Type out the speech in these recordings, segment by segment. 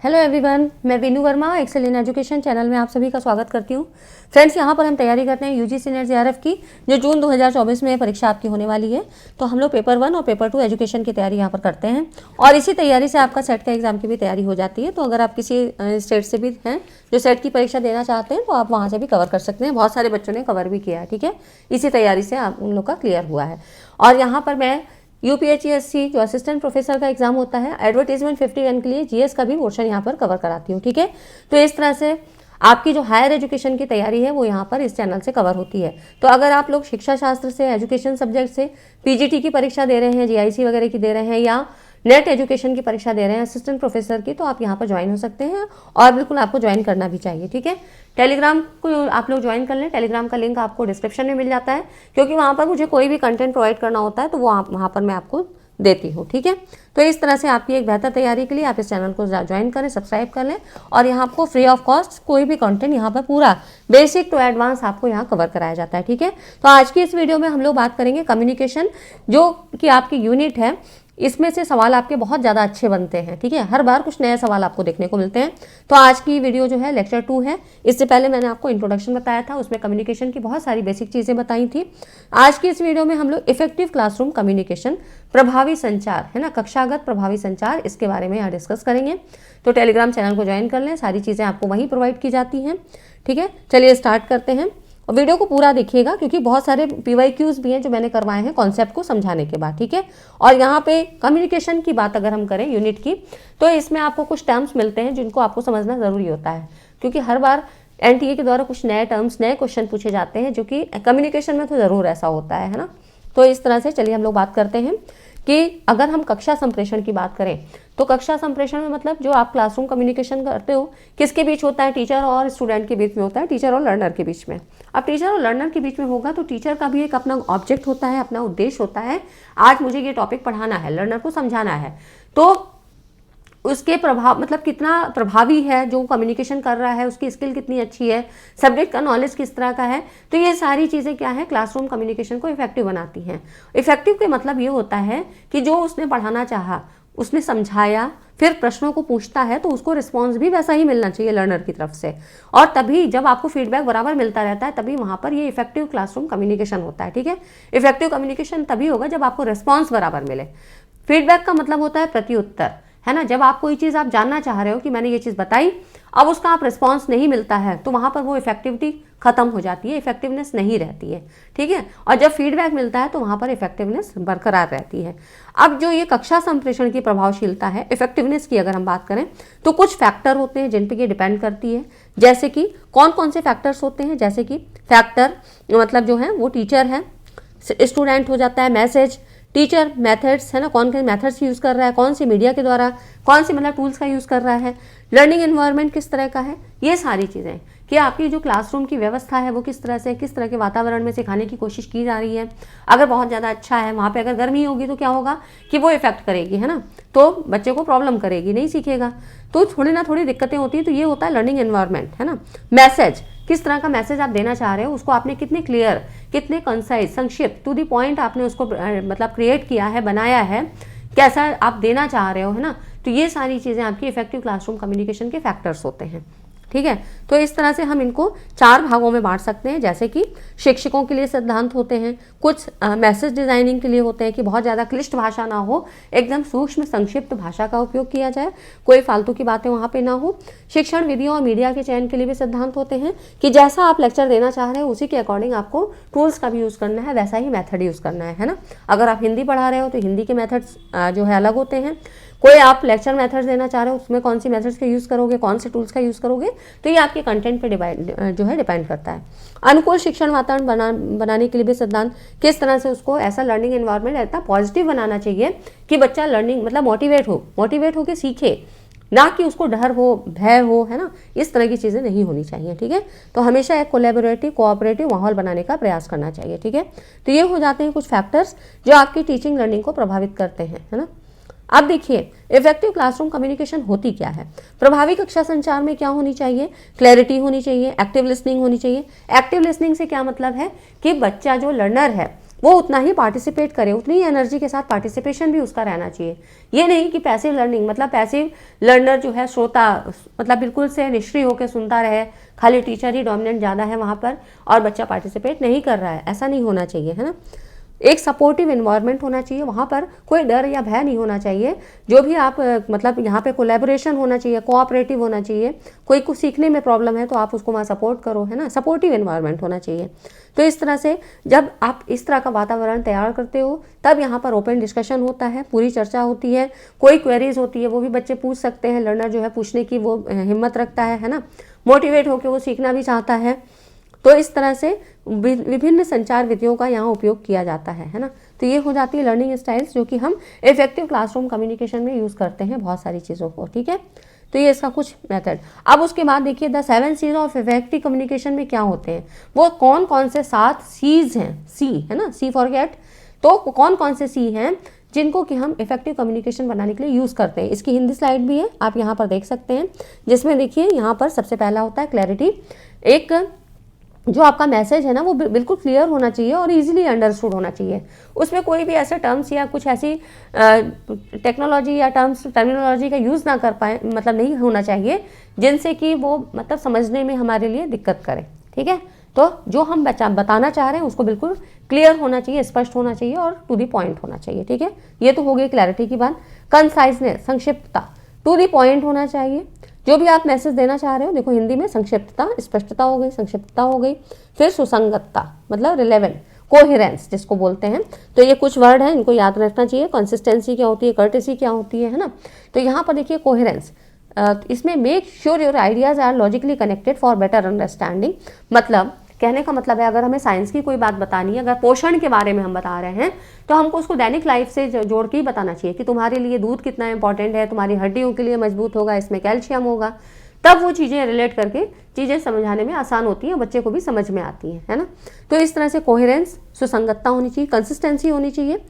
Hello everyone, मैं Vinu Verma excel in education channel में आप सभी का स्वागत करती हूँ। फ्रेंड्स, यहाँ पर हम तैयारी करते हैं यूजीसी नेट जेआरएफ की, जो जून 2024 में परीक्षा आपकी होने वाली है। तो हम लोग पेपर 1 और पेपर 2 एजुकेशन की तैयारी यहाँ पर करते हैं और इसी तैयारी से आपका सेट का एग्जाम की भी तैयारी हो जाती है। तो अगर आप किसी स्टेट से भी हैं जो सेट की परीक्षा देना चाहते हैं तो आप वहाँ से भी कवर कर सकते हैं। बहुत सारे बच्चों ने कवर भी किया है, ठीक है। इसी तैयारी से आप उन लोग का क्लियर हुआ है। और यहाँ पर मैं यूपीएचसीएससी जो असिस्टेंट प्रोफेसर का एग्जाम होता है, एडवर्टीजमेंट 51 के लिए जीएस का भी पोर्शन यहाँ पर कवर कराती हूँ, ठीक है। तो इस तरह से आपकी जो हायर एजुकेशन की तैयारी है वो यहाँ पर इस चैनल से कवर होती है। तो अगर आप लोग शिक्षा शास्त्र से, एजुकेशन सब्जेक्ट से पीजीटी की परीक्षा दे रहे हैं, जीआईसी वगैरह की दे रहे हैं या नेट एजुकेशन की परीक्षा दे रहे हैं असिस्टेंट प्रोफेसर की, तो आप यहाँ पर ज्वाइन हो सकते हैं और बिल्कुल आपको ज्वाइन करना भी चाहिए, ठीक है। टेलीग्राम को आप लोग ज्वाइन कर लें। टेलीग्राम का लिंक आपको डिस्क्रिप्शन में मिल जाता है, क्योंकि वहाँ पर मुझे कोई भी कंटेंट प्रोवाइड करना होता है तो वो वहाँ पर मैं आपको देती हूँ, ठीक है। तो इस तरह से आपकी एक बेहतर तैयारी के लिए आप इस चैनल को ज्वाइन करें, सब्सक्राइब कर लें और यहाँ आपको फ्री ऑफ कॉस्ट कोई भी कंटेंट यहाँ पर पूरा बेसिक टू एडवांस आपको यहाँ कवर कराया जाता है, ठीक है। तो आज की इस वीडियो में हम लोग बात करेंगे कम्युनिकेशन, जो कि आपकी यूनिट है। इसमें से सवाल आपके बहुत ज़्यादा अच्छे बनते हैं, ठीक है। हर बार कुछ नए सवाल आपको देखने को मिलते हैं। तो आज की वीडियो जो है लेक्चर 2 है। इससे पहले मैंने आपको इंट्रोडक्शन बताया था, उसमें कम्युनिकेशन की बहुत सारी बेसिक चीज़ें बताई थी। आज की इस वीडियो में हम लोग इफेक्टिव क्लासरूम कम्युनिकेशन, प्रभावी संचार, है ना, कक्षागत प्रभावी संचार, इसके बारे में यहाँ डिस्कस करेंगे। तो टेलीग्राम चैनल को ज्वाइन कर लें, सारी चीज़ें आपको वहीं प्रोवाइड की जाती हैं, ठीक है। चलिए स्टार्ट करते हैं और वीडियो को पूरा देखिएगा, क्योंकि बहुत सारे पीवाईक्यूज भी हैं जो मैंने करवाए हैं कॉन्सेप्ट को समझाने के बाद, ठीक है। और यहाँ पे कम्युनिकेशन की बात अगर हम करें यूनिट की, तो इसमें आपको कुछ टर्म्स मिलते हैं जिनको आपको समझना ज़रूरी होता है, क्योंकि हर बार एनटीए के द्वारा कुछ नए टर्म्स, नए क्वेश्चन पूछे जाते हैं, जो कि कम्युनिकेशन में तो ज़रूर ऐसा होता है ना। तो इस तरह से चलिए हम लोग बात करते हैं कि अगर हम कक्षा संप्रेषण की बात करें तो कक्षा संप्रेषण में मतलब जो आप क्लासरूम कम्युनिकेशन करते हो किसके बीच होता है, टीचर और स्टूडेंट के बीच में होता है, टीचर और लर्नर के बीच में। अब टीचर और लर्नर के बीच में होगा तो टीचर का भी एक अपना ऑब्जेक्ट होता है, अपना उद्देश्य होता है। आज मुझे ये टॉपिक पढ़ाना है, लर्नर को समझाना है, तो उसके प्रभाव मतलब कितना प्रभावी है जो कम्युनिकेशन कर रहा है, उसकी स्किल कितनी अच्छी है, सब्जेक्ट का नॉलेज किस तरह का है। तो ये सारी चीज़ें क्या है, क्लासरूम कम्युनिकेशन को इफेक्टिव बनाती हैं। इफेक्टिव के मतलब ये होता है कि जो उसने पढ़ाना चाहा, उसने समझाया, फिर प्रश्नों को पूछता है तो उसको रिस्पॉन्स भी वैसा ही मिलना चाहिए लर्नर की तरफ से। और तभी जब आपको फीडबैक बराबर मिलता रहता है तभी वहाँ पर ये इफेक्टिव क्लासरूम कम्युनिकेशन होता है, ठीक है। इफेक्टिव कम्युनिकेशन तभी होगा जब आपको रिस्पॉन्स बराबर मिले। फीडबैक का मतलब होता है प्रत्युत्तर, है ना। जब आप कोई चीज़ आप जानना चाह रहे हो कि मैंने ये चीज़ बताई, अब उसका आप रिस्पॉन्स नहीं मिलता है तो वहाँ पर वो इफेक्टिविटी खत्म हो जाती है, इफेक्टिवनेस नहीं रहती है, ठीक है। और जब फीडबैक मिलता है तो वहाँ पर इफेक्टिवनेस बरकरार रहती है। अब जो ये कक्षा संप्रेषण की प्रभावशीलता है, इफेक्टिवनेस की अगर हम बात करें तो कुछ फैक्टर होते हैं जिन पर ये डिपेंड करती है। जैसे कि कौन कौन से फैक्टर्स होते हैं, जैसे कि फैक्टर मतलब जो है वो टीचर है, स्टूडेंट हो जाता है, मैसेज, टीचर, मेथड्स, है ना, कौन कौन मेथड्स यूज़ कर रहा है, कौन सी मीडिया के द्वारा, कौन सी मतलब टूल्स का यूज़ कर रहा है, लर्निंग एनवायरनमेंट किस तरह का है, ये सारी चीज़ें कि आपकी जो क्लासरूम की व्यवस्था है वो किस तरह से, किस तरह के वातावरण में सिखाने की कोशिश की जा रही है। अगर बहुत ज़्यादा अच्छा है, वहाँ पे अगर गर्मी होगी तो क्या होगा कि वो इफेक्ट करेगी, है ना, तो बच्चे को प्रॉब्लम करेगी, नहीं सीखेगा। तो थोड़ी ना थोड़ी दिक्कतें होती हैं। तो ये होता है लर्निंग एनवायरनमेंट, है ना। मैसेज, किस तरह का मैसेज आप देना चाह रहे हो, उसको आपने कितने क्लियर, कितने कंसाइज, संक्षिप्त, टू द पॉइंट आपने उसको मतलब क्रिएट किया है, बनाया है, कैसा आप देना चाह रहे हो, है ना। तो ये सारी चीज़ें आपकी इफेक्टिव क्लासरूम कम्युनिकेशन के फैक्टर्स होते हैं, ठीक है। तो इस तरह से हम इनको 4 भागों में बांट सकते हैं। जैसे कि शिक्षकों के लिए सिद्धांत होते हैं, कुछ मैसेज डिजाइनिंग के लिए होते हैं कि बहुत ज़्यादा क्लिष्ट भाषा ना हो, एकदम सूक्ष्म संक्षिप्त भाषा का उपयोग किया जाए, कोई फालतू की बातें वहाँ पे ना हो। शिक्षण विधियों और मीडिया के चयन के लिए भी सिद्धांत होते हैं कि जैसा आप लेक्चर देना चाह रहे हो उसी के अकॉर्डिंग आपको टूल्स का भी यूज़ करना है, वैसा ही मैथड यूज़ करना है ना। अगर आप हिंदी पढ़ा रहे हो तो हिंदी के मैथड्स जो है अलग होते हैं। कोई आप लेक्चर मेथड्स देना चाह रहे हो, उसमें कौन सी मेथड्स का यूज़ करोगे, कौन से टूल्स का यूज़ करोगे, तो ये आपके कंटेंट पे डिपेंड करता है। अनुकूल शिक्षण वातावरण बनाने के लिए भी सिद्धांत, किस तरह से उसको ऐसा लर्निंग एनवायरनमेंट इतना पॉजिटिव बनाना चाहिए कि बच्चा लर्निंग मतलब मोटिवेट हो के सीखे, ना कि उसको डर हो, भय हो, है ना। इस तरह की चीज़ें नहीं होनी चाहिए, ठीक है। तो हमेशा एक कोलैबोरेटिव, कोऑपरेटिव माहौल बनाने का प्रयास करना चाहिए, ठीक है। तो ये हो जाते हैं कुछ फैक्टर्स जो आपकी टीचिंग लर्निंग को प्रभावित करते हैं, है ना। अब देखिए इफेक्टिव क्लासरूम कम्युनिकेशन होती क्या है। प्रभावी कक्षा संचार में क्या होनी चाहिए, क्लैरिटी होनी चाहिए, एक्टिव लिसनिंग होनी चाहिए। एक्टिव लिसनिंग से क्या मतलब है कि बच्चा जो लर्नर है वो उतना ही पार्टिसिपेट करे, उतनी ही एनर्जी के साथ पार्टिसिपेशन भी उसका रहना चाहिए। ये नहीं कि पैसिव लर्निंग मतलब पैसिव लर्नर जो है श्रोता, मतलब बिल्कुल से निष्क्रिय होकर सुनता रहे, खाली टीचर ही डोमिनेंट ज़्यादा है वहाँ पर और बच्चा पार्टिसिपेट नहीं कर रहा है, ऐसा नहीं होना चाहिए, है ना। एक सपोर्टिव इन्वायरमेंट होना चाहिए, वहाँ पर कोई डर या भय नहीं होना चाहिए। जो भी आप मतलब यहाँ पे कोलैबोरेशन होना चाहिए, कोऑपरेटिव होना चाहिए। कोई कुछ सीखने में प्रॉब्लम है तो आप उसको वहाँ सपोर्ट करो, है ना। सपोर्टिव इन्वायरमेंट होना चाहिए। तो इस तरह से जब आप इस तरह का वातावरण तैयार करते हो तब यहाँ पर ओपन डिस्कशन होता है, पूरी चर्चा होती है, कोई क्वेरीज होती है वो भी बच्चे पूछ सकते हैं, लर्नर जो है पूछने की वो हिम्मत रखता है ना, मोटिवेट होकर वो सीखना भी चाहता है। तो इस तरह से विभिन्न संचार विधियों का यहाँ उपयोग किया जाता है ना। तो ये हो जाती है लर्निंग स्टाइल्स जो कि हम इफेक्टिव क्लासरूम कम्युनिकेशन में यूज़ करते हैं बहुत सारी चीज़ों को, ठीक है। तो ये इसका कुछ मेथड। अब उसके बाद देखिए the 7 C's of effective communication में क्या होते हैं, वो कौन कौन से 7 C's हैं, सी है ना, सी फॉर गेट। तो कौन कौन से सी हैं जिनको कि हम इफेक्टिव कम्युनिकेशन बनाने के लिए यूज़ करते हैं। इसकी हिंदी स्लाइड भी है, आप यहाँ पर देख सकते हैं, जिसमें देखिए यहाँ पर सबसे पहला होता है क्लैरिटी। एक जो आपका मैसेज है ना वो बिल्कुल क्लियर होना चाहिए और इजीली अंडरस्टूड होना चाहिए। उसमें कोई भी ऐसे टर्म्स या कुछ ऐसी टेक्नोलॉजी या टर्मिनोलॉजी का यूज़ ना कर पाए, मतलब नहीं होना चाहिए जिनसे कि वो मतलब समझने में हमारे लिए दिक्कत करे, ठीक है। तो जो हम बताना चाह रहे हैं उसको बिल्कुल क्लियर होना चाहिए, स्पष्ट होना चाहिए और टू दी पॉइंट होना चाहिए, ठीक है। ये तो हो गई क्लैरिटी की बात। कंसाइजनेस, संक्षिप्तता, टू दी पॉइंट होना चाहिए। जो भी आप मैसेज देना चाह रहे हो, देखो हिंदी में संक्षिप्तता, स्पष्टता हो गई, संक्षिप्तता हो गई। फिर सुसंगतता मतलब रिलेवेंट, कोहेरेंस जिसको बोलते हैं। तो ये कुछ वर्ड हैं, इनको याद रखना चाहिए। कंसिस्टेंसी क्या होती है, कर्टेसी क्या होती है ना। तो यहाँ पर देखिए कोहेरेंस, इसमें make sure your ideas are logically connected for better understanding. मतलब कहने का मतलब है अगर हमें साइंस की कोई बात बतानी है, अगर पोषण के बारे में हम बता रहे हैं तो हमको उसको दैनिक लाइफ से जोड़ के ही बताना चाहिए कि तुम्हारे लिए दूध कितना इंपॉर्टेंट है, तुम्हारी हड्डियों के लिए मजबूत होगा, इसमें कैल्शियम होगा। तब वो चीज़ें रिलेट करके चीज़ें समझाने में आसान होती हैं, बच्चे को भी समझ में आती हैं, है ना। तो इस तरह से कोहेरेंस, सुसंगतता होनी चाहिए, कंसिस्टेंसी होनी चाहिए,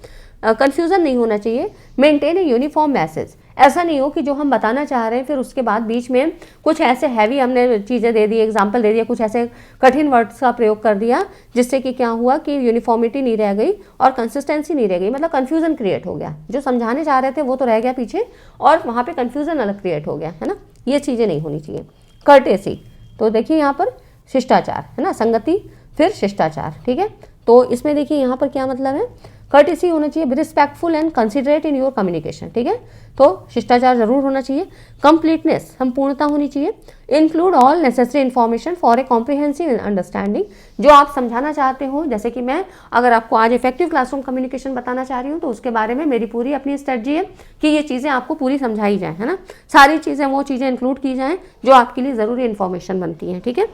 कन्फ्यूज़न नहीं होना चाहिए। मेंटेन ए यूनिफॉर्म मैसेज, ऐसा नहीं हो कि जो हम बताना चाह रहे हैं फिर उसके बाद बीच में कुछ ऐसे हैवी हमने चीज़ें दे दी, एग्जाम्पल दे दिया, कुछ ऐसे कठिन वर्ड्स का प्रयोग कर दिया जिससे कि क्या हुआ कि यूनिफॉर्मिटी नहीं रह गई और कंसिस्टेंसी नहीं रह गई, मतलब कन्फ्यूज़न क्रिएट हो गया। जो समझाने चाह रहे थे वो तो रह गया पीछे और वहाँ पे कन्फ्यूज़न अलग क्रिएट हो गया, है ना। ये चीज़ें नहीं होनी चाहिए। कर्टेसी, तो देखिए यहाँ पर शिष्टाचार है ना, संगति फिर शिष्टाचार, ठीक है। तो इसमें देखिए यहाँ पर क्या मतलब है, कर्टेसी होना चाहिए, respectful and considerate in your communication, ठीक है। तो शिष्टाचार जरूर होना चाहिए। कंप्लीटनेस, संपूर्णता होनी चाहिए। Include all necessary information for a comprehensive understanding, जो आप समझाना चाहते हो। जैसे कि मैं अगर आपको आज इफेक्टिव क्लासरूम कम्युनिकेशन बताना चाह रही हूँ तो उसके बारे में मेरी पूरी अपनी स्ट्रेटजी है कि ये चीज़ें आपको पूरी समझाई जाए, है ना। सारी चीज़ें वो चीज़ें इंक्लूड की जाएँ जो आपके लिए ज़रूरी इन्फॉर्मेशन बनती हैं, ठीक है।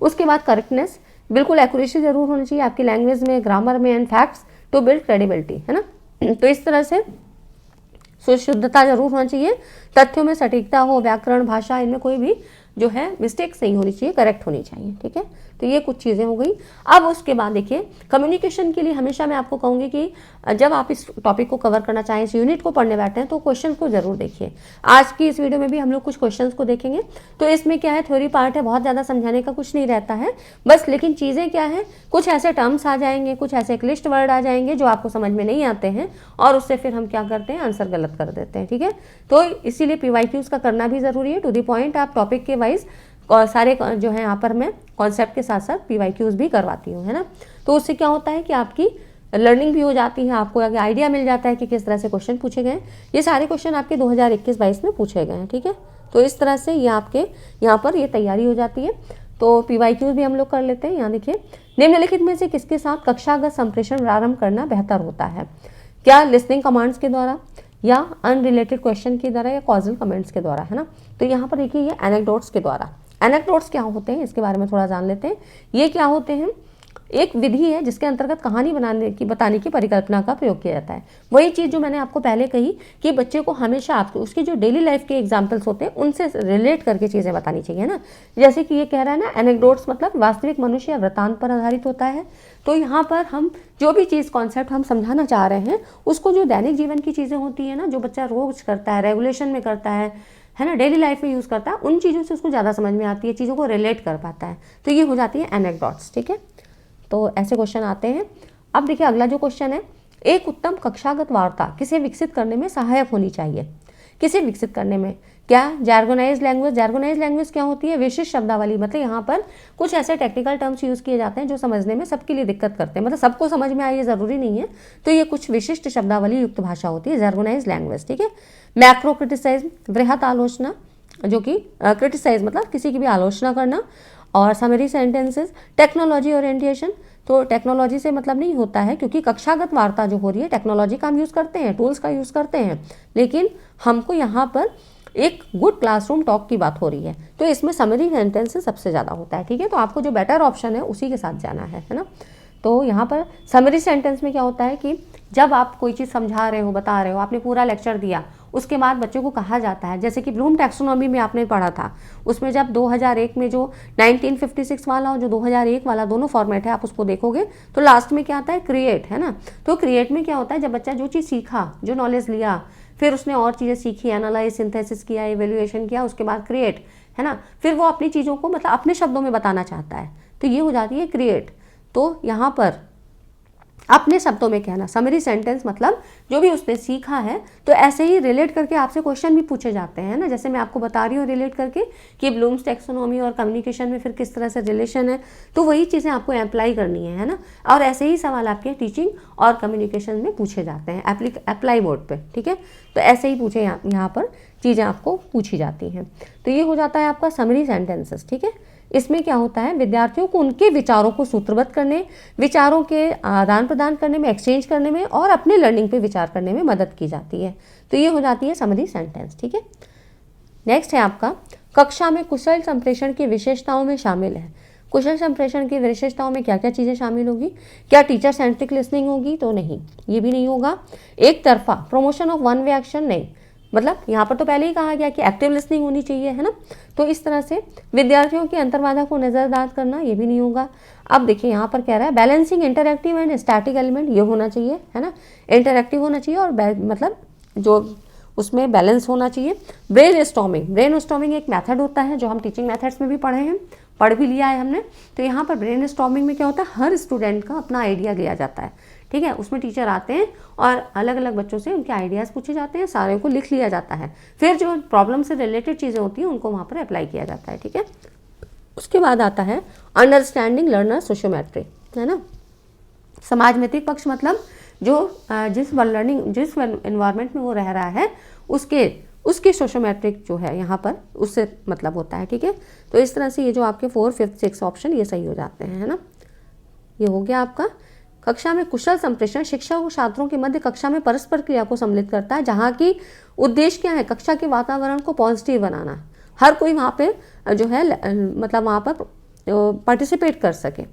उसके बाद करेक्टनेस, बिल्कुल एक्यूरेसी जरूर होनी चाहिए आपकी लैंग्वेज में, ग्रामर में and facts to build credibility, है ना। तो इस तरह से शुद्धता जरूर होना चाहिए, तथ्यों में सटीकता हो, व्याकरण, भाषा, इनमें कोई भी जो है मिस्टेक्स नहीं होनी चाहिए, करेक्ट होनी चाहिए, ठीक है। तो ये कुछ चीज़ें हो गई। अब उसके बाद देखिए कम्युनिकेशन के लिए हमेशा मैं आपको कहूँगी कि जब आप इस टॉपिक को कवर करना चाहें, इस यूनिट को पढ़ने बैठे हैं तो क्वेश्चन को जरूर देखिए। आज की इस वीडियो में भी हम लोग कुछ क्वेश्चंस को देखेंगे। तो इसमें क्या है, थ्योरी पार्ट है, बहुत ज़्यादा समझाने का कुछ नहीं रहता है बस, लेकिन चीज़ें क्या है, कुछ ऐसे टर्म्स आ जाएंगे, कुछ ऐसे क्लिष्ट वर्ड आ जाएंगे जो आपको समझ में नहीं आते हैं और उससे फिर हम क्या करते हैं, आंसर गलत कर देते हैं, ठीक है। तो इसीलिए PYQs का करना भी ज़रूरी है, टू द पॉइंट। आप टॉपिक के वाइज सारे जो है यहाँ पर मैं कॉन्सेप्ट के साथ साथ PYQs भी करवाती हूँ, है ना। तो उससे क्या होता है कि आपकी लर्निंग भी हो जाती है, आपको आगे आइडिया मिल जाता है कि किस तरह से क्वेश्चन पूछे गए। ये सारे क्वेश्चन आपके 2021-22 में पूछे गए हैं, ठीक है। तो इस तरह से ये आपके यहाँ पर ये तैयारी हो जाती है। तो PYQs भी हम लोग कर लेते हैं। यहाँ देखिए, निम्नलिखित में से किसके साथ कक्षागत संप्रेषण प्रारंभ करना बेहतर होता है? क्या लिसनिंग कमांड्स के द्वारा या अनरिलेटेड क्वेश्चन के द्वारा या कॉजल कमेंट्स के द्वारा, है ना। तो यहाँ पर देखिए ये एनेक्डोट्स के द्वारा। एनेक्डोट्स क्या होते हैं इसके बारे में थोड़ा जान लेते हैं। ये क्या होते हैं, एक विधि है जिसके अंतर्गत कहानी बताने की परिकल्पना का प्रयोग किया जाता है। वही चीज़ जो मैंने आपको पहले कही कि बच्चे को हमेशा आपको उसकी जो डेली लाइफ के एग्जाम्पल्स होते हैं उनसे रिलेट करके चीज़ें बतानी चाहिए ना। जैसे कि ये कह रहा है ना, एनेक्डोट्स मतलब वास्तविक मनुष्य या वृत्तांत पर आधारित होता है। तो यहाँ पर हम जो भी चीज़ कॉन्सेप्ट हम समझाना चाह रहे हैं उसको जो दैनिक जीवन की चीज़ें होती है ना, जो बच्चा रोज करता है, रेगुलेशन में करता है ना, डेली लाइफ में यूज़ करता है, उन चीज़ों से उसको ज़्यादा समझ में आती है, चीज़ों को रिलेट कर पाता है। तो ये हो जाती है एनेक्डोट्स, ठीक है। तो ऐसे क्वेश्चन आते हैं। अब देखिए अगला जो क्वेश्चन है, एक उत्तम कक्षागत वार्ता किसे विकसित करने में सहायक होनी चाहिए? किसे विकसित करने में? क्या जैर्गोनाइज लैंग्वेज? जैर्गोनाइज लैंग्वेज क्या होती है? विशिष्ट शब्दावली, मतलब यहाँ पर कुछ ऐसे टेक्निकल टर्म्स यूज़ किए जाते हैं जो समझने में सबके लिए दिक्कत करते हैं, मतलब सबको समझ में आए ये ज़रूरी नहीं है, तो ये कुछ विशिष्ट शब्दावली युक्त भाषा होती है जैर्गोनाइज लैंग्वेज, ठीक है। मैक्रो क्रिटिसाइज, वृहत आलोचना, जो कि क्रिटिसाइज मतलब किसी की भी आलोचना करना, और समरी सेंटेंसेस, टेक्नोलॉजी ओरिएंटेशन, तो टेक्नोलॉजी से मतलब नहीं होता है, क्योंकि कक्षागत वार्ता जो हो रही है टेक्नोलॉजी का हम यूज़ करते हैं, टूल्स का यूज़ करते हैं, लेकिन हमको यहाँ पर एक गुड क्लासरूम टॉक की बात हो रही है, तो इसमें समरी सेंटेंसेस सबसे ज़्यादा होता है, ठीक है। तो आपको जो बेटर ऑप्शन है उसी के साथ जाना है ना। तो यहाँ पर समरी सेंटेंस में क्या होता है कि जब आप कोई चीज़ समझा रहे हो, बता रहे हो, आपने पूरा लेक्चर दिया, उसके बाद बच्चों को कहा जाता है, जैसे कि ब्लूम टैक्सोनॉमी में आपने पढ़ा था, उसमें जब 2001 में जो 1956 वाला और जो 2001 वाला दोनों फॉर्मेट है आप उसको देखोगे तो लास्ट में क्या आता है? क्रिएट, है ना। तो क्रिएट में क्या होता है, जब बच्चा जो चीज़ सीखा, जो नॉलेज लिया, फिर उसने और चीज़ें सीखी, एनालाइज, सिंथेसिस किया, इवेल्युएशन किया, उसके बाद क्रिएट, है ना, फिर वो अपनी चीज़ों को मतलब अपने शब्दों में बताना चाहता है, तो ये हो जाती है क्रिएट। तो यहाँ पर अपने शब्दों में कहना, समरी सेंटेंस मतलब जो भी उसने सीखा है, तो ऐसे ही रिलेट करके आपसे क्वेश्चन भी पूछे जाते हैं ना, जैसे मैं आपको बता रही हूँ रिलेट करके कि ब्लूम्स टैक्सोनॉमी और कम्युनिकेशन में फिर किस तरह से रिलेशन है, तो वही चीज़ें आपको अप्लाई करनी है ना। और ऐसे ही सवाल आपके टीचिंग और कम्युनिकेशन में पूछे जाते हैं अप्लाई बोर्ड पे, ठीक है। तो ऐसे ही पूछे यहाँ पर चीज़ें आपको पूछी जाती हैं। तो ये हो जाता है आपका समरी सेंटेंसेस, ठीक है। इसमें क्या होता है, विद्यार्थियों को उनके विचारों को सूत्रबद्ध करने, विचारों के आदान प्रदान करने में, एक्सचेंज करने में और अपने लर्निंग पे विचार करने में मदद की जाती है। तो ये हो जाती है समरी सेंटेंस, ठीक है। नेक्स्ट है आपका, कक्षा में कुशल संप्रेषण की विशेषताओं में शामिल है। कुशल संप्रेषण की विशेषताओं में क्या क्या चीज़ें शामिल होगी? क्या टीचर सेंट्रिक लिसनिंग होगी? तो नहीं, ये भी नहीं होगा। एक तरफा promotion of one way action, नहीं, मतलब यहाँ पर तो पहले ही कहा गया कि एक्टिव लिसनिंग होनी चाहिए, है ना। तो इस तरह से विद्यार्थियों की अंतर्बाधा को नज़रअंदाज करना, ये भी नहीं होगा। अब देखिए यहाँ पर कह रहा है balancing interactive and static element, ये होना चाहिए, है ना, इंटरैक्टिव होना चाहिए और मतलब जो उसमें बैलेंस होना चाहिए। ब्रेन स्टॉर्मिंग एक मेथड होता है जो हम टीचिंग मेथड्स में भी पढ़ भी लिया है हमने। तो यहाँ पर ब्रेन स्टॉर्मिंग में क्या होता है, हर स्टूडेंट का अपना आइडिया लिया जाता है, ठीक है। उसमें टीचर आते हैं और अलग अलग बच्चों से उनके आइडियाज़ पूछे जाते हैं, सारे को लिख लिया जाता है, फिर जो प्रॉब्लम से रिलेटेड चीज़ें होती हैं उनको वहाँ पर अप्लाई किया जाता है, ठीक है। उसके बाद आता है अंडरस्टैंडिंग लर्नर सोशियोमेट्री, है ना। समाजमितिक पक्ष मतलब जो जिस एनवायरनमेंट में वो रह रहा है उसके सोशियोमेट्रिक जो है यहाँ पर उससे मतलब होता है, ठीक है। तो इस तरह से ये जो आपके 4, 5, 6 ऑप्शन ये सही हो जाते हैं, है ना। ये हो गया आपका। कक्षा में कुशल संप्रेषण शिक्षक और छात्रों के मध्य कक्षा में परस्पर क्रिया को सम्मिलित करता है, जहाँ की उद्देश्य क्या है, कक्षा के वातावरण को पॉजिटिव बनाना, हर कोई वहाँ पे जो है मतलब वहाँ पर पार्टिसिपेट कर सके,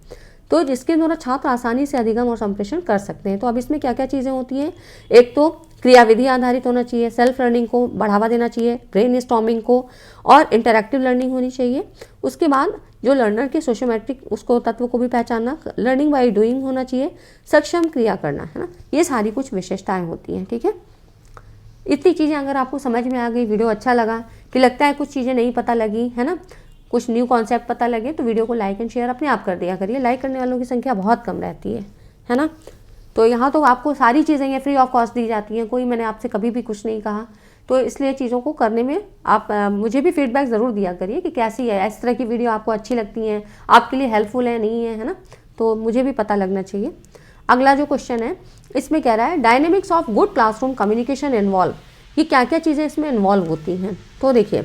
तो जिसके द्वारा छात्र आसानी से अधिगम और संप्रेषण कर सकते हैं। तो अब इसमें क्या क्या चीज़ें होती हैं, एक तो क्रियाविधि आधारित होना चाहिए, सेल्फ लर्निंग को बढ़ावा देना चाहिए, ब्रेन स्टॉर्मिंग को, और इंटरैक्टिव लर्निंग होनी चाहिए। उसके बाद जो लर्नर के सोशियोमेट्रिक उसको तत्व को भी पहचानना, लर्निंग बाय डूइंग होना चाहिए, सक्षम क्रिया करना, है ना। ये सारी कुछ विशेषताएं होती हैं, ठीक है। इतनी चीज़ें अगर आपको समझ में आ गई, वीडियो अच्छा लगा, कि लगता है कुछ चीज़ें नहीं पता लगी, है ना, कुछ न्यू कॉन्सेप्ट पता लगे, तो वीडियो को लाइक एंड शेयर अपने आप कर दिया करिए। लाइक करने वालों की संख्या बहुत कम रहती है ना। तो यहाँ तो आपको सारी चीज़ें ये फ्री ऑफ कॉस्ट दी जाती हैं, कोई मैंने आपसे कभी भी कुछ नहीं कहा, तो इसलिए चीज़ों को करने में आप मुझे भी फीडबैक ज़रूर दिया करिए कि कैसी है, इस तरह की वीडियो आपको अच्छी लगती हैं, आपके लिए हेल्पफुल है नहीं है ना, तो मुझे भी पता लगना चाहिए। अगला जो क्वेश्चन है इसमें कह रहा है dynamics of good classroom communication involve, ये क्या क्या चीज़ें इसमें इन्वॉल्व होती हैं। तो देखिए,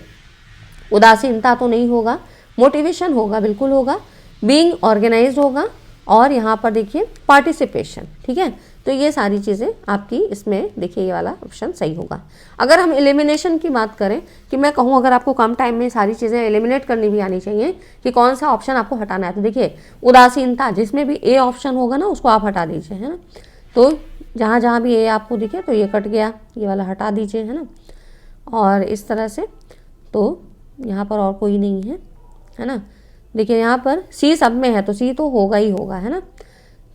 उदासीनता तो नहीं होगा, मोटिवेशन होगा, बिल्कुल होगा, बीइंग ऑर्गेनाइज्ड होगा, और यहाँ पर देखिए पार्टिसिपेशन, ठीक है। तो ये सारी चीज़ें आपकी इसमें देखिए ये वाला ऑप्शन सही होगा। अगर हम एलिमिनेशन की बात करें कि मैं कहूँ अगर आपको कम टाइम में सारी चीज़ें एलिमिनेट करनी भी आनी चाहिए कि कौन सा ऑप्शन आपको हटाना है, तो देखिए उदासीनता, जिसमें भी ए ऑप्शन होगा ना उसको आप हटा दीजिए, है ना। तो जहाँ जहाँ भी ए आपको दिखे तो ये कट गया, ये वाला हटा दीजिए, है ना। और इस तरह से तो यहाँ पर और कोई नहीं है ना। देखिए यहाँ पर सी सब में है तो सी तो होगा ही होगा, है ना।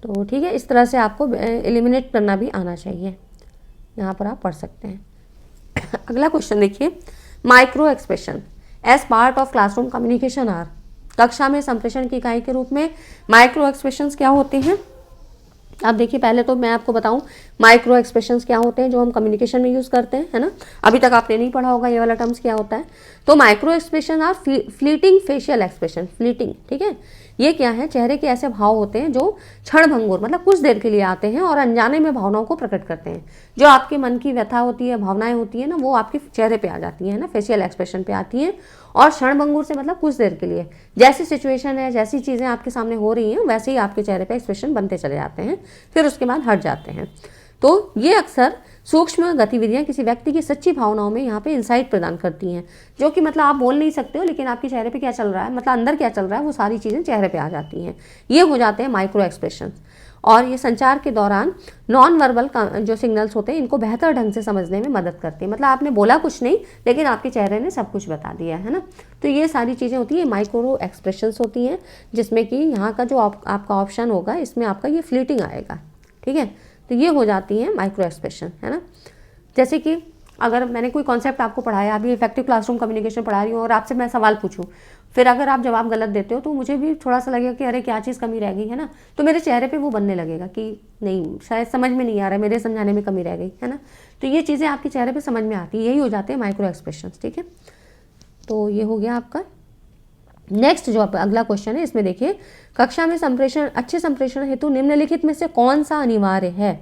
तो ठीक है, इस तरह से आपको एलिमिनेट करना भी आना चाहिए, यहाँ पर आप पढ़ सकते हैं। अगला क्वेश्चन देखिए, micro expression as part of classroom communication are, कक्षा में संप्रेषण की इकाई के रूप में माइक्रो एक्सप्रेशंस क्या होते हैं, अब देखिए, पहले तो मैं आपको बताऊं माइक्रो एक्सप्रेशंस क्या होते हैं जो हम कम्युनिकेशन में यूज़ करते हैं, है ना। अभी तक आपने नहीं पढ़ा होगा ये वाला टर्म्स क्या होता है। तो micro expression are fleeting facial expression, fleeting, ठीक है। ये क्या है, चेहरे के ऐसे भाव होते हैं जो क्षणभंगुर मतलब कुछ देर के लिए आते हैं और अनजाने में भावनाओं को प्रकट करते हैं। जो आपके मन की व्यथा होती है, भावनाएं होती है ना, वो आपके चेहरे पे आ जाती हैं ना, फेशियल एक्सप्रेशन पे आती हैं। और क्षणभंगुर से मतलब कुछ देर के लिए, जैसी सिचुएशन है, जैसी चीज़ें आपके सामने हो रही हैं, वैसे ही आपके चेहरे पे एक्सप्रेशन बनते चले जाते हैं, फिर उसके बाद हट जाते हैं। तो ये अक्सर सूक्ष्म गतिविधियां किसी व्यक्ति की सच्ची भावनाओं में यहाँ पे इंसाइट प्रदान करती हैं, जो कि मतलब आप बोल नहीं सकते हो, लेकिन आपके चेहरे पे क्या चल रहा है, मतलब अंदर क्या चल रहा है, वो सारी चीज़ें चेहरे पे आ जाती हैं। ये हो जाते हैं माइक्रो एक्सप्रेशन। और ये संचार के दौरान नॉन वर्बल जो सिग्नल्स होते हैं, इनको बेहतर ढंग से समझने में मदद करती है। मतलब आपने बोला कुछ नहीं, लेकिन आपके चेहरे ने सब कुछ बता दिया, है ना। तो ये सारी चीज़ें होती हैं, माइक्रो एक्सप्रेशंस होती हैं, जिसमें कि यहाँ का जो आपका ऑप्शन होगा, इसमें आपका ये फ्लीटिंग आएगा, ठीक है। तो ये हो जाती है माइक्रो एक्सप्रेशन, है ना। जैसे कि अगर मैंने कोई कॉन्सेप्ट आपको पढ़ाया, अभी इफेक्टिव क्लासरूम कम्युनिकेशन पढ़ा रही हूँ और आपसे मैं सवाल पूछूं, फिर अगर आप जवाब गलत देते हो तो मुझे भी थोड़ा सा लगेगा कि अरे क्या चीज़ कमी रह गई, है ना। तो मेरे चेहरे पे वो बनने लगेगा कि नहीं, शायद समझ में नहीं आ रहा है, मेरे समझाने में कमी रह गई, है ना। तो ये चीज़ें आपके चेहरे पर समझ में आती है, यही हो जाते हैं माइक्रो एक्सप्रेशन, ठीक है। तो ये हो गया आपका। नेक्स्ट जो अगला क्वेश्चन है, इसमें देखिए, कक्षा में संप्रेषण, अच्छे संप्रेषण हेतु निम्नलिखित में से कौन सा अनिवार्य है,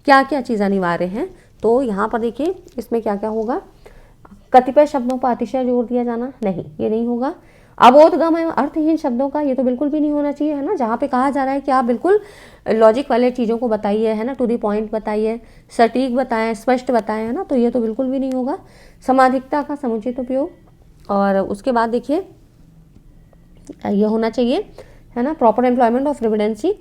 क्या क्या चीज़ अनिवार्य है। तो यहाँ पर देखिए, इसमें क्या क्या होगा, कतिपय शब्दों पर अतिशय जोर दिया जाना, नहीं, ये नहीं होगा। अबोधगम एवं अर्थहीन शब्दों का, ये तो बिल्कुल भी नहीं होना चाहिए, है ना। जहाँ पे कहा जा रहा है कि आप बिल्कुल लॉजिक वाले चीज़ों को बताइए, है ना, टू दी पॉइंट बताइए, सटीक बताएं, स्पष्ट बताएं, है ना, तो ये तो बिल्कुल भी नहीं होगा। समाधिकता का समुचित उपयोग, और उसके बाद देखिए ये होना चाहिए, है ना, प्रॉपर एम्प्लॉयमेंट ऑफ एविडेंसी।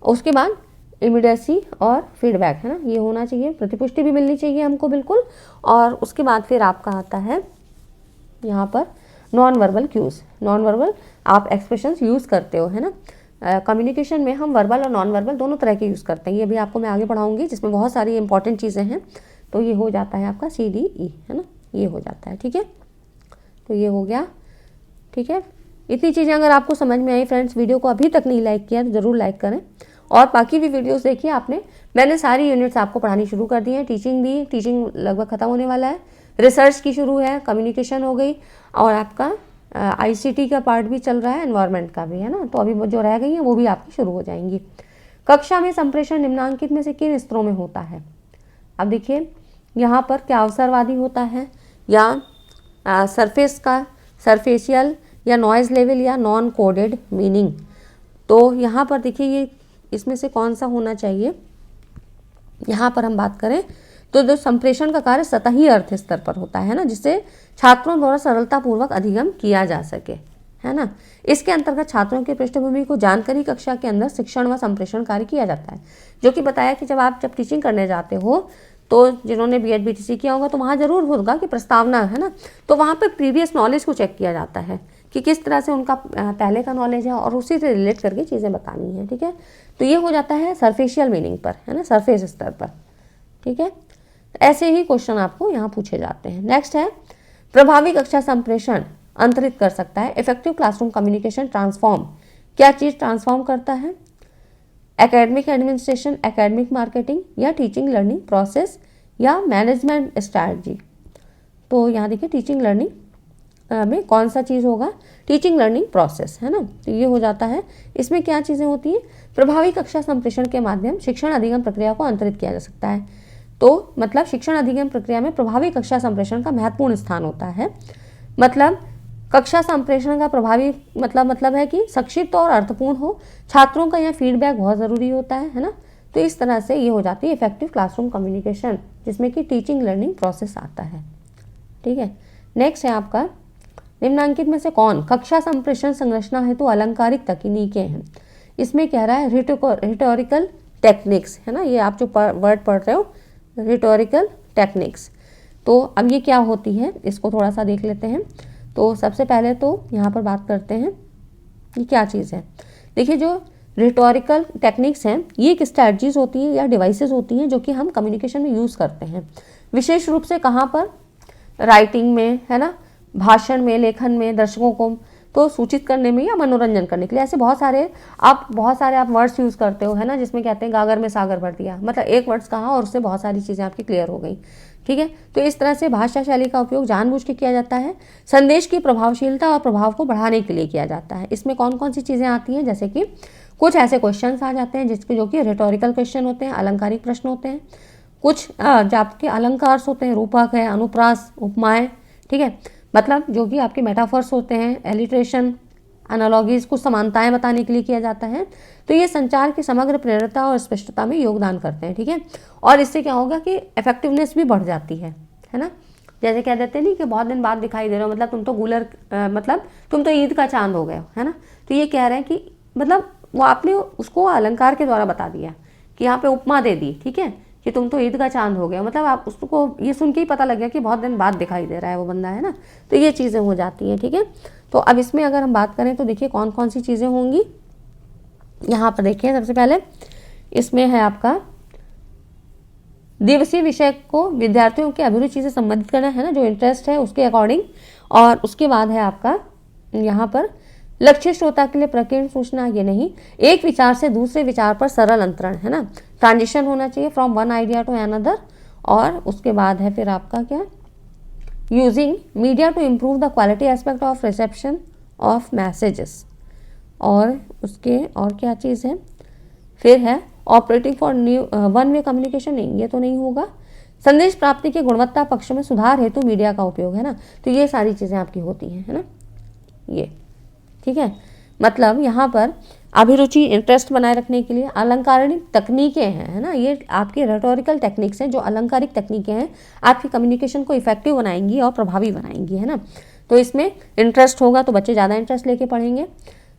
उसके बाद इमीडिएसी और फीडबैक, है ना, ये होना चाहिए। प्रतिपुष्टि भी मिलनी चाहिए हमको बिल्कुल। और उसके बाद फिर आपका आता है यहाँ पर non verbal cues. Non verbal आप एक्सप्रेशंस यूज़ करते हो, है ना। कम्युनिकेशन में हम वर्बल और नॉन वर्बल दोनों तरह के यूज़ करते हैं, ये भी आपको मैं आगे पढ़ाऊँगी, जिसमें बहुत सारी इंपॉर्टेंट चीज़ें हैं। तो ये हो जाता है आपका CDE, है ना, ये हो जाता है, ठीक है। तो ये हो गया, ठीक है। इतनी चीज़ें अगर आपको समझ में आई फ्रेंड्स, वीडियो को अभी तक नहीं लाइक किया तो ज़रूर लाइक करें, और बाकी भी वीडियोस देखिए आपने। मैंने सारी यूनिट्स आपको पढ़ानी शुरू कर दी है, टीचिंग लगभग ख़त्म होने वाला है, रिसर्च की शुरू है, कम्युनिकेशन हो गई, और आपका ICT का पार्ट भी चल रहा है, एनवायरनमेंट का भी, है ना। तो अभी जो रह गई हैं वो भी आपकी शुरू हो जाएंगी। कक्षा में संप्रेषण निम्नांकित में से किन स्तरों में होता है। अब देखिए यहाँ पर क्या अवसरवादी होता है, या सरफेशियल, या नॉइज़ लेवल, या नॉन कोडेड मीनिंग। तो यहाँ पर देखिए ये इसमें से कौन सा होना चाहिए। यहाँ पर हम बात करें तो जो संप्रेषण का कार्य सतही अर्थ स्तर पर होता है ना, जिससे छात्रों द्वारा सरलतापूर्वक अधिगम किया जा सके, है ना। इसके अंतर्गत छात्रों की पृष्ठभूमि को जानकर कक्षा के अंदर शिक्षण व संप्रेषण कार्य किया जाता है। जो कि बताया कि जब टीचिंग करने जाते हो, तो जिन्होंने BEd BTC किया होगा तो वहाँ ज़रूर होगा कि प्रस्तावना, है ना, तो वहाँ पर प्रीवियस नॉलेज को चेक किया जाता है कि किस तरह से उनका पहले का नॉलेज है, और उसी से रिलेट करके चीज़ें बतानी है, ठीक है। तो ये हो जाता है सरफेशियल मीनिंग पर, है ना, सरफेस स्तर पर, ठीक है। ऐसे ही क्वेश्चन आपको यहाँ पूछे जाते हैं। नेक्स्ट है, प्रभावी कक्षा संप्रेषण अंतरित कर सकता है। इफेक्टिव क्लासरूम कम्युनिकेशन ट्रांसफॉर्म, क्या चीज़ ट्रांसफॉर्म करता है। एकेडमिक एडमिनिस्ट्रेशन, एकेडमिक मार्केटिंग, या टीचिंग लर्निंग प्रोसेस, या मैनेजमेंट स्ट्रैटेजी। तो यहाँ देखिए टीचिंग लर्निंग में कौन सा चीज़ होगा, टीचिंग लर्निंग प्रोसेस, है ना। तो ये हो जाता है। इसमें क्या चीज़ें होती हैं, प्रभावी कक्षा संप्रेषण के माध्यम शिक्षण अधिगम प्रक्रिया को अंतरित किया जा सकता है। तो मतलब शिक्षण अधिगम प्रक्रिया में प्रभावी कक्षा संप्रेषण का महत्वपूर्ण स्थान होता है। मतलब कक्षा संप्रेषण का प्रभावी मतलब है कि संक्षिप्त और अर्थपूर्ण हो, छात्रों का यह फीडबैक बहुत ज़रूरी होता है ना। तो इस तरह से ये हो जाती है इफेक्टिव क्लासरूम कम्युनिकेशन, जिसमें कि टीचिंग लर्निंग प्रोसेस आता है, ठीक है। नेक्स्ट है आपका, निम्नांकित में से कौन कक्षा संप्रेषण संरचना हेतु अलंकारिक तकनीकें हैं। इसमें कह रहा है रिटोरिकल टेक्निक्स, है ना, ये आप जो वर्ड पढ़ रहे हो, रिटोरिकल टेक्निक्स। तो अब ये क्या होती है, इसको थोड़ा सा देख लेते हैं। तो सबसे पहले तो यहाँ पर बात करते हैं ये क्या चीज़ है। देखिए जो रिटोरिकल टेक्निक्स हैं, ये एक स्ट्रैटेजीज होती हैं या डिवाइसेस होती हैं जो कि हम कम्युनिकेशन में यूज़ करते हैं। विशेष रूप से कहाँ पर, राइटिंग में, है ना, भाषण में, लेखन में, दर्शकों को तो सूचित करने में या मनोरंजन करने के लिए। ऐसे बहुत सारे आप वर्ड्स यूज़ करते हो, है ना, जिसमें कहते हैं गागर में सागर भर दिया, मतलब एक वर्ड्स कहा और उससे बहुत सारी चीज़ें आपकी क्लियर हो गई। ठीक है, तो इस तरह से भाषा शैली का उपयोग जानबूझ के किया जाता है। संदेश की प्रभावशीलता और प्रभाव को बढ़ाने के लिए किया जाता है। इसमें कौन कौन सी चीज़ें आती हैं, जैसे कि कुछ ऐसे क्वेश्चंस आ जाते हैं जिसके जो कि रिटोरिकल क्वेश्चन होते हैं, अलंकारिक प्रश्न होते हैं। कुछ जो आपके अलंकार होते हैं, रूपक है, अनुप्रास, उपमाएं, ठीक है, मतलब जो कि आपके मेटाफर्स होते हैं, एलिट्रेशन, एनालॉजीज, कुछ समानताएं बताने के लिए किया जाता है। तो ये संचार की समग्र प्रेरकता और स्पष्टता में योगदान करते हैं। ठीक है, और इससे क्या होगा कि इफेक्टिवनेस भी बढ़ जाती है ना। जैसे कह देते हैं नहीं कि बहुत दिन बाद दिखाई दे रहे हो, मतलब तुम तो मतलब तुम तो ईद का चांद हो गए हो, है ना। तो ये कह रहे हैं कि मतलब वो आपने उसको अलंकार के द्वारा बता दिया कि यहाँ पे उपमा दे दी, ठीक है, कि तुम तो ईद का चांद हो गया, मतलब आप उसको ये सुन के ही पता लग गया कि बहुत दिन बाद दिखाई दे रहा है वो बंदा, है ना। तो ये चीज़ें हो जाती हैं। ठीक है, तो अब इसमें अगर हम बात करें तो देखिए कौन कौन सी चीज़ें होंगी। यहाँ पर देखिए सबसे पहले इसमें है आपका दिवसीय विषय को विद्यार्थियों की अभिरुचि से संबंधित करना, है ना, जो इंटरेस्ट है उसके अकॉर्डिंग। और उसके बाद है आपका यहाँ पर लक्ष्य श्रोता के लिए प्रकीर्ण सूचना, ये नहीं, एक विचार से दूसरे विचार पर सरल अंतरण, है ना, ट्रांजिशन होना चाहिए from one idea to another. और उसके बाद है फिर आपका क्या, using media to improve the quality aspect of reception of messages. और उसके और क्या चीज़ है, फिर है operating for new one way communication, नहीं ये तो नहीं होगा। संदेश प्राप्ति के गुणवत्ता पक्ष में सुधार हेतु मीडिया का उपयोग, है ना। तो ये सारी चीज़ें आपकी होती हैं, है ना, ये ठीक है। मतलब यहाँ पर अभिरुचि, इंटरेस्ट बनाए रखने के लिए अलंकारिक तकनीकें हैं, है ना, ये आपकी रेटोरिकल टेक्निक्स हैं, जो अलंकारिक तकनीकें हैं आपकी कम्युनिकेशन को इफेक्टिव बनाएंगी और प्रभावी बनाएंगी, है ना। तो इसमें इंटरेस्ट होगा तो बच्चे ज़्यादा इंटरेस्ट लेके पढ़ेंगे।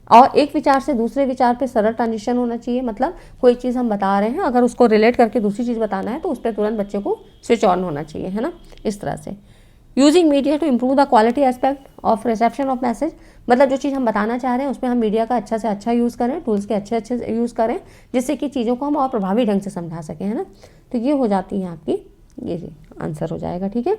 और एक विचार से दूसरे विचार पे सरल ट्रांजिशन होना चाहिए, मतलब कोई चीज़ हम बता रहे हैं, अगर उसको रिलेट करके दूसरी चीज़ बताना है तो उस पर तुरंत बच्चे को स्विच ऑन होना चाहिए, है ना, इस तरह से। Using media to improve the quality aspect of reception of message, मतलब जो चीज़ हम बताना चाह रहे हैं उसमें हम मीडिया का अच्छा से अच्छा यूज़ करें, टूल्स के अच्छे से यूज़ करें, जिससे कि चीज़ों को हम और प्रभावी ढंग से समझा सकें, है ना। तो ये हो जाती है आपकी, ये आंसर हो जाएगा। ठीक है,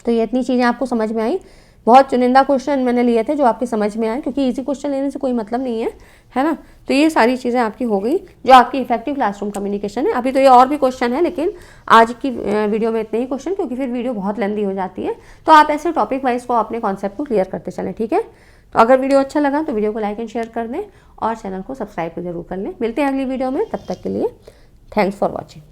तो ये इतनी चीज़ें आपको समझ में आई। बहुत चुनिंदा क्वेश्चन मैंने लिए थे जो आपके समझ में आए, क्योंकि इजी क्वेश्चन लेने से कोई मतलब नहीं है ना। तो ये सारी चीज़ें आपकी हो गई जो आपकी इफेक्टिव क्लासरूम कम्युनिकेशन है। अभी तो ये और भी क्वेश्चन है, लेकिन आज की वीडियो में इतने ही क्वेश्चन, क्योंकि फिर वीडियो बहुत लेंदी हो जाती है। तो आप ऐसे टॉपिक वाइज को अपने कॉन्सेप्ट को क्लियर करते चलें। ठीक है, तो अगर वीडियो अच्छा लगा तो वीडियो को लाइक एंड शेयर कर दें और चैनल को सब्सक्राइब जरूर कर लें। मिलते हैं अगली वीडियो में, तब तक के लिए थैंक्स फॉर वॉचिंग।